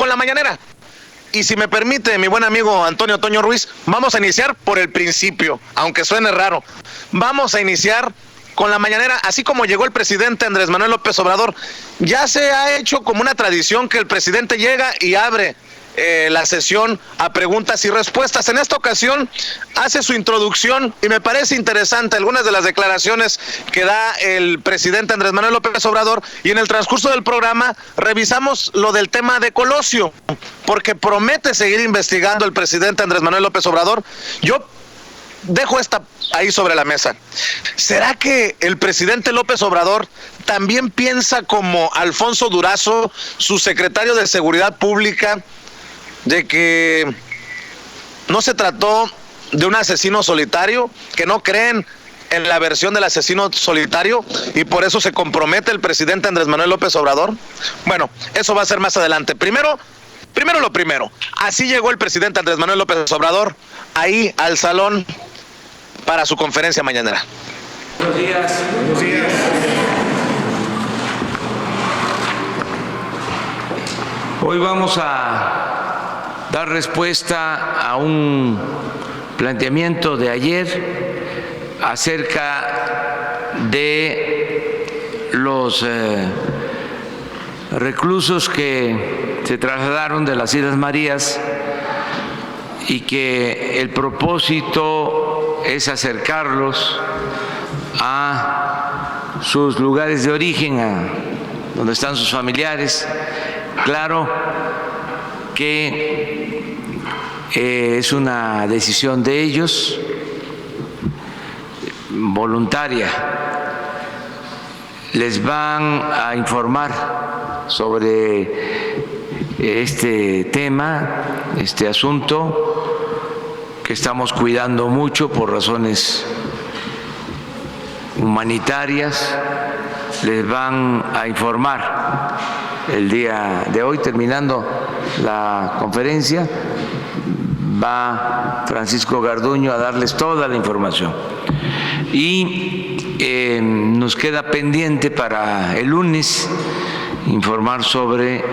con la mañanera. Y si me permite, mi buen amigo Antonio Toño Ruiz, vamos a iniciar por el principio, aunque suene raro. Vamos a iniciar con la mañanera, así como llegó el presidente Andrés Manuel López Obrador. Ya se ha hecho como una tradición que el presidente llega y abre la sesión a preguntas y respuestas. En esta ocasión hace su introducción y me parece interesante algunas de las declaraciones que da el presidente Andrés Manuel López Obrador, y en el transcurso del programa revisamos lo del tema de Colosio, porque promete seguir investigando el presidente Andrés Manuel López Obrador. Yo dejo esta ahí sobre la mesa. ¿Será que el presidente López Obrador también piensa como Alfonso Durazo, su secretario de Seguridad Pública, de que no se trató de un asesino solitario, que no creen en la versión del asesino solitario y por eso se compromete el presidente Andrés Manuel López Obrador? Bueno, eso va a ser más adelante. Primero lo primero. Así llegó el presidente Andrés Manuel López Obrador ahí al salón para su conferencia mañanera. Buenos días. Buenos días. Hoy vamos a dar respuesta a un planteamiento de ayer acerca de los reclusos que se trasladaron de las Islas Marías y que el propósito es acercarlos a sus lugares de origen, a donde están sus familiares. Claro que es una decisión de ellos, voluntaria. Les van a informar sobre este tema, este asunto que estamos cuidando mucho por razones humanitarias. Les van a informar el día de hoy, terminando la conferencia, va Francisco Garduño a darles toda la información. Y nos queda pendiente para el lunes informar sobre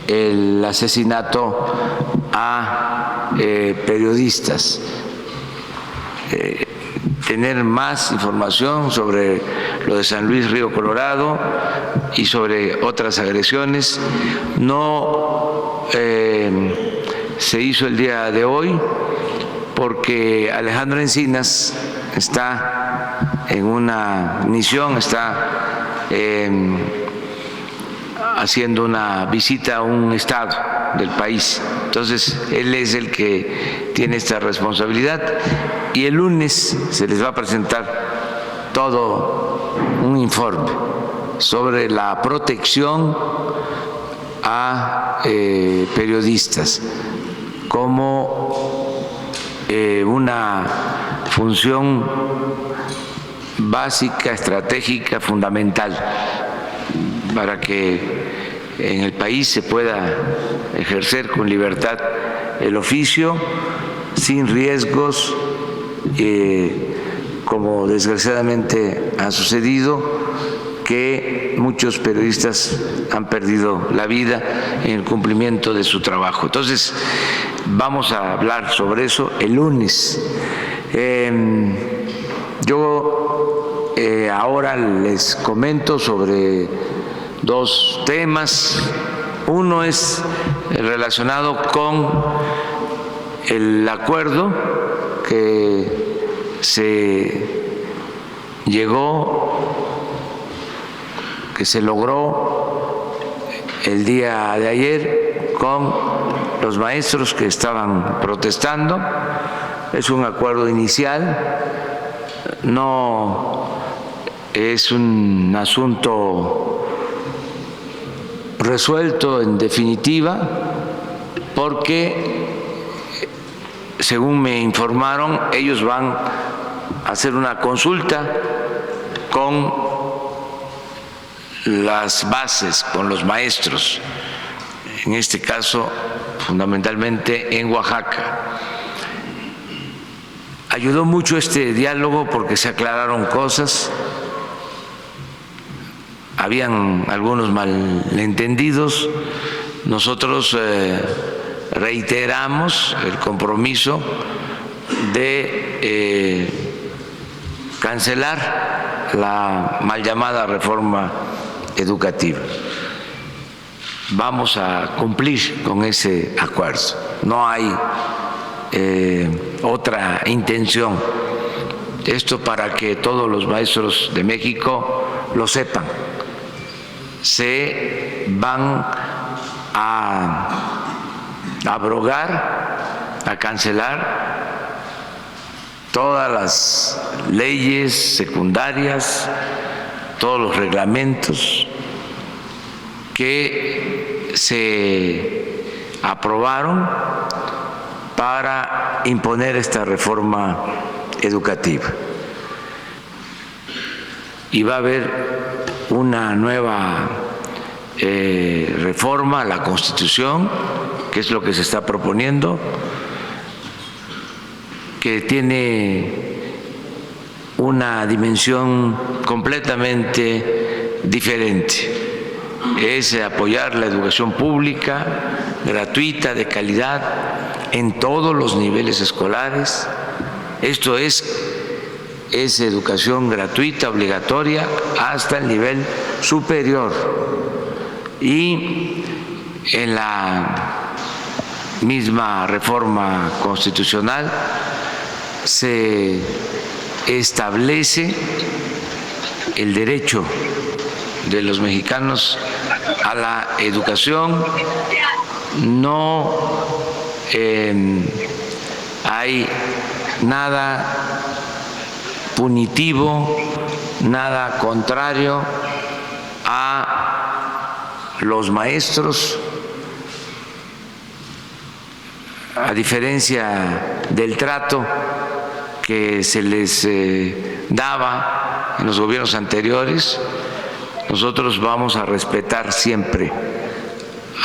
el asesinato a periodistas, tener más información sobre lo de San Luis Río Colorado y sobre otras agresiones. No se hizo el día de hoy porque Alejandro Encinas está en una misión, está haciendo una visita a un estado del país. Entonces, él es el que tiene esta responsabilidad y el lunes se les va a presentar todo un informe sobre la protección a periodistas como una función básica, estratégica, fundamental para que en el país se pueda ejercer con libertad el oficio, sin riesgos, como desgraciadamente ha sucedido, que muchos periodistas han perdido la vida en el cumplimiento de su trabajo. Entonces, vamos a hablar sobre eso el lunes. Yo ahora les comento sobre dos temas. Uno es relacionado con el acuerdo que se logró el día de ayer con los maestros que estaban protestando. Es un acuerdo inicial, no es un asunto resuelto en definitiva, porque según me informaron, ellos van a hacer una consulta con las bases, con los maestros, en este caso fundamentalmente en Oaxaca. Ayudó mucho este diálogo porque se aclararon cosas, habían algunos malentendidos nosotros reiteramos el compromiso de cancelar la mal llamada reforma educativa. Vamos a cumplir con ese acuerdo. No hay otra intención. Esto para que todos los maestros de México lo sepan. Se van a abrogar, a cancelar todas las leyes secundarias, todos los reglamentos que se aprobaron para imponer esta reforma educativa. Y va a haber una nueva reforma a la Constitución, que es lo que se está proponiendo, que tiene una dimensión completamente diferente. Es apoyar la educación pública, gratuita, de calidad, en todos los niveles escolares. Esto es educación gratuita, obligatoria, hasta el nivel superior. Y en la misma reforma constitucional se establece el derecho de los mexicanos a la educación. No hay nada punitivo, nada contrario a los maestros, a diferencia del trato que se les daba en los gobiernos anteriores. Nosotros vamos a respetar siempre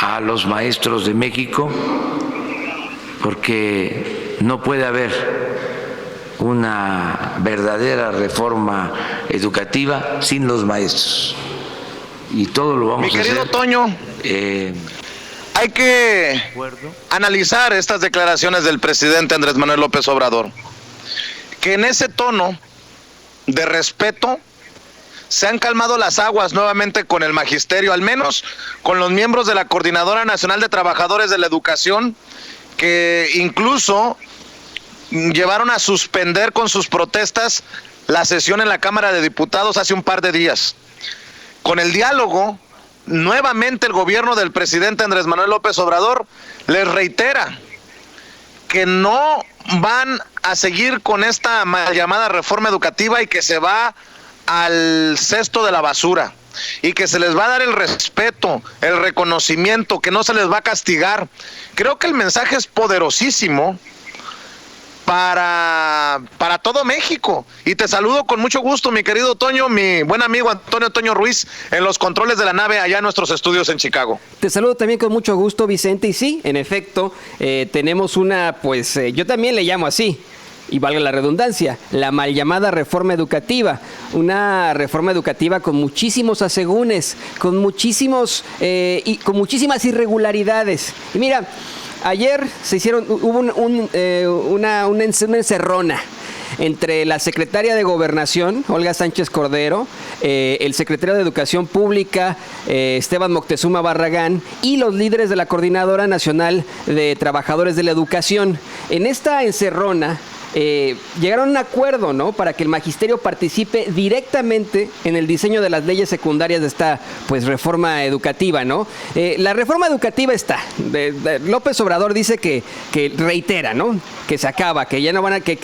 a los maestros de México, porque no puede haber una verdadera reforma educativa sin los maestros. Y todo lo vamos a hacer. Mi querido Toño, hay que analizar estas declaraciones del presidente Andrés Manuel López Obrador, que en ese tono de respeto se han calmado las aguas nuevamente con el magisterio, al menos con los miembros de la Coordinadora Nacional de Trabajadores de la Educación, que incluso llevaron a suspender con sus protestas la sesión en la Cámara de Diputados hace un par de días. Con el diálogo, nuevamente el gobierno del presidente Andrés Manuel López Obrador les reitera que no van a seguir con esta mal llamada reforma educativa y que se va al cesto de la basura, y que se les va a dar el respeto, el reconocimiento, que no se les va a castigar. Creo que el mensaje es poderosísimo para todo México. Y te saludo con mucho gusto, mi querido Toño, mi buen amigo Antonio Toño Ruiz, en los controles de la nave allá en nuestros estudios en Chicago. Te saludo también con mucho gusto, Vicente. Y sí, en efecto, tenemos una, yo también le llamo así, y valga la redundancia, la mal llamada reforma educativa. Una reforma educativa con muchísimos asegúnes, con muchísimas irregularidades. Y mira, ayer hubo una encerrona entre la secretaria de Gobernación, Olga Sánchez Cordero, el secretario de Educación Pública, Esteban Moctezuma Barragán, y los líderes de la Coordinadora Nacional de Trabajadores de la Educación. En esta encerrona llegaron a un acuerdo, ¿no?, para que el magisterio participe directamente en el diseño de las leyes secundarias de esta reforma educativa, ¿no? La reforma educativa está. López Obrador dice que reitera, ¿no?, que se acaba, que ya no van a, que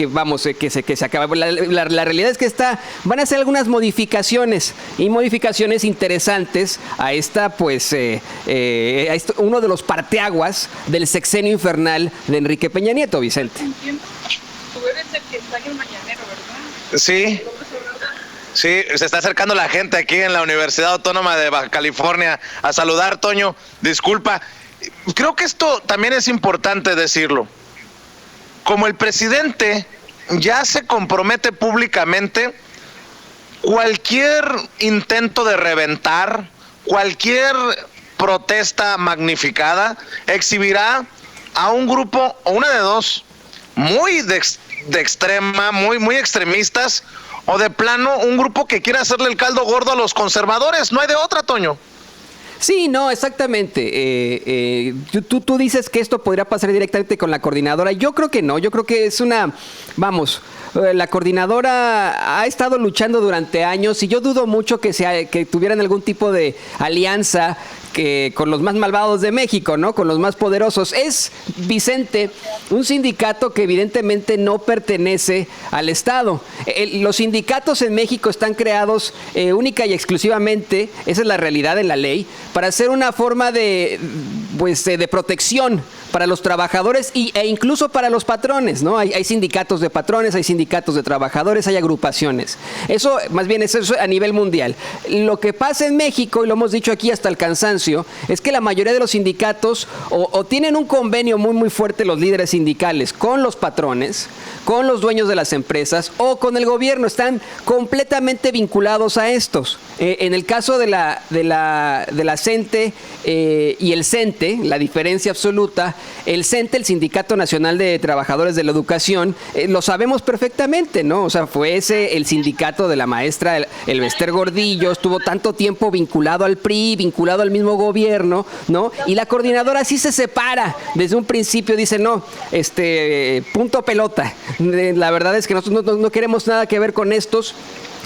se acaba. La realidad es que van a hacer algunas modificaciones, y modificaciones interesantes a esta, uno de los parteaguas del sexenio infernal de Enrique Peña Nieto, Vicente. Tú eres el que está en el mañanero, ¿verdad? Sí. Sí, se está acercando la gente aquí en la Universidad Autónoma de Baja California a saludar, Toño. Disculpa. Creo que esto también es importante decirlo. Como el presidente ya se compromete públicamente, cualquier intento de reventar, cualquier protesta magnificada, exhibirá a un grupo, o una de dos, muy de extrema, muy extremistas, o de plano un grupo que quiere hacerle el caldo gordo a los conservadores. No hay de otra, Toño. Sí, no, exactamente. Tú dices que esto podría pasar directamente con la coordinadora. Yo creo que no, yo creo que es la coordinadora ha estado luchando durante años y yo dudo mucho que tuvieran algún tipo de alianza con los más malvados de México, ¿no? Con los más poderosos. Es, Vicente, un sindicato que evidentemente no pertenece al Estado. Los sindicatos en México están creados única y exclusivamente, esa es la realidad en la ley, para hacer una forma de protección para los trabajadores e incluso para los patrones, ¿no? Hay sindicatos de patrones, hay sindicatos de trabajadores, hay agrupaciones. Eso, más bien, eso a nivel mundial. Lo que pasa en México, y lo hemos dicho aquí hasta el cansancio, es que la mayoría de los sindicatos o tienen un convenio muy fuerte, los líderes sindicales, con los patrones, con los dueños de las empresas o con el gobierno. Están completamente vinculados a estos. En el caso de la CENTE y el CENTE, la diferencia absoluta, el CENTE, el Sindicato Nacional de Trabajadores de la Educación, lo sabemos perfectamente, ¿no? O sea, fue ese el sindicato de la maestra Elbester Gordillo, estuvo tanto tiempo vinculado al PRI, vinculado al mismo gobierno, ¿no? Y la coordinadora sí se separa desde un principio, dice, no, punto pelota. La verdad es que nosotros no queremos nada que ver con estos.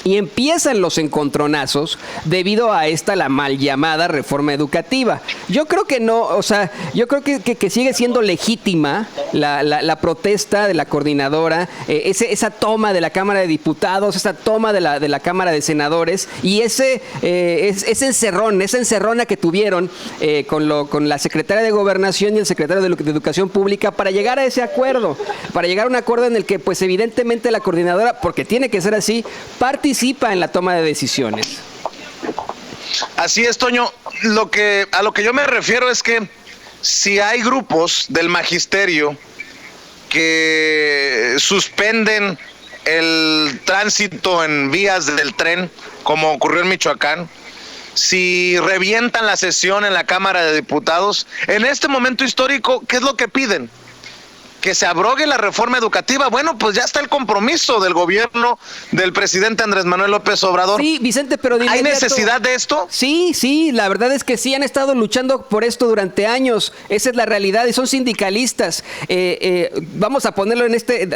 Y empiezan los encontronazos debido a la mal llamada reforma educativa. Yo creo que no, o sea, yo creo que sigue siendo legítima la protesta de la coordinadora, esa toma de la Cámara de Diputados, esa toma de la Cámara de Senadores y esa encerrona que tuvieron con la secretaria de Gobernación y el secretario de Educación Pública para llegar a ese acuerdo, para llegar a un acuerdo en el que pues evidentemente la coordinadora, porque tiene que ser así, participa en la toma de decisiones. Así es, Toño. A lo que yo me refiero es que si hay grupos del magisterio que suspenden el tránsito en vías del tren, como ocurrió en Michoacán, si revientan la sesión en la Cámara de Diputados, en este momento histórico, ¿qué es lo que piden? Que se abrogue la reforma educativa. Bueno, pues ya está el compromiso del gobierno del presidente Andrés Manuel López Obrador. Sí, Vicente, pero de ¿hay inmediato necesidad de esto? Sí, la verdad es que sí, han estado luchando por esto durante años. Esa es la realidad y son sindicalistas. Vamos a ponerlo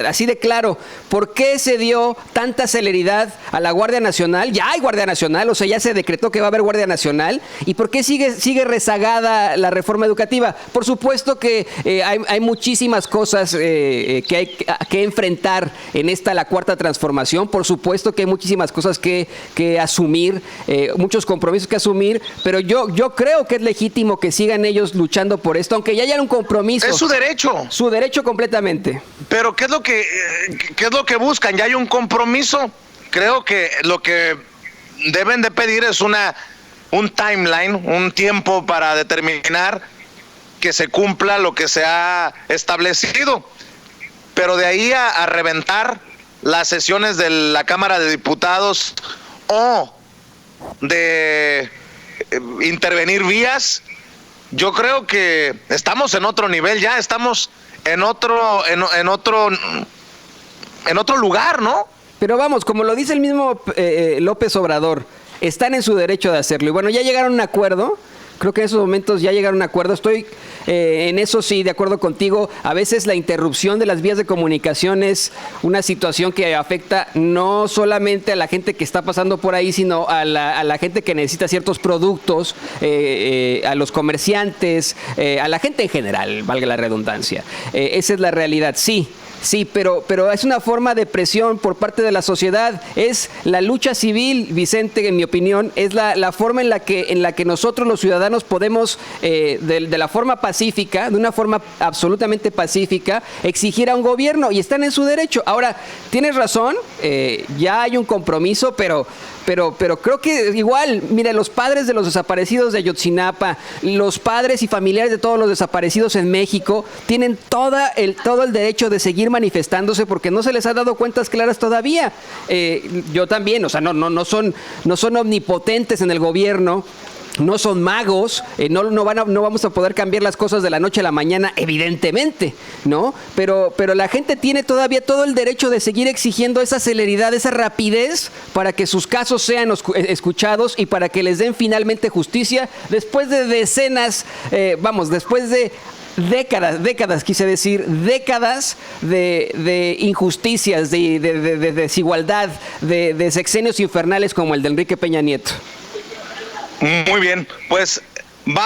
así de claro. ¿Por qué se dio tanta celeridad a la Guardia Nacional? Ya hay Guardia Nacional, o sea, ya se decretó que va a haber Guardia Nacional. ¿Y por qué sigue rezagada la reforma educativa? Por supuesto que hay muchísimas cosas que hay que enfrentar en la cuarta transformación. Por supuesto que hay muchísimas cosas que asumir, muchos compromisos que asumir, pero yo creo que es legítimo que sigan ellos luchando por esto, aunque ya haya un compromiso. Es su derecho. Su derecho completamente. Pero ¿qué es lo que buscan? Ya hay un compromiso. Creo que lo que deben de pedir es un timeline, un tiempo para determinar que se cumpla lo que se ha establecido, pero de ahí a reventar las sesiones de la Cámara de Diputados o de intervenir vías, yo creo que estamos en otro nivel, ya estamos en otro lugar, ¿no? Pero vamos, como lo dice el mismo López Obrador, están en su derecho de hacerlo. Y bueno, ya llegaron a un acuerdo. Creo que en esos momentos ya llegaron a un acuerdo. Estoy en eso sí, de acuerdo contigo. A veces la interrupción de las vías de comunicación es una situación que afecta no solamente a la gente que está pasando por ahí, sino a la gente que necesita ciertos productos, a los comerciantes, a la gente en general, valga la redundancia. Esa es la realidad, sí. Sí, pero es una forma de presión por parte de la sociedad. Es la lucha civil, Vicente, en mi opinión, es la forma en la que nosotros los ciudadanos podemos, de la forma pacífica, de una forma absolutamente pacífica, exigir a un gobierno y están en su derecho. Ahora, tienes razón, ya hay un compromiso, pero creo que igual, mira, los padres de los desaparecidos de Ayotzinapa, los padres y familiares de todos los desaparecidos en México, tienen todo el derecho de seguir manifestándose porque no se les ha dado cuentas claras todavía. Yo también, o sea, no son omnipotentes en el gobierno. no son magos, no vamos a poder cambiar las cosas de la noche a la mañana, evidentemente, ¿no? Pero la gente tiene todavía todo el derecho de seguir exigiendo esa celeridad, esa rapidez para que sus casos sean escuchados y para que les den finalmente justicia después de decenas, después de décadas quise decir, décadas de injusticias, de desigualdad, de sexenios infernales como el de Enrique Peña Nieto. Muy bien, pues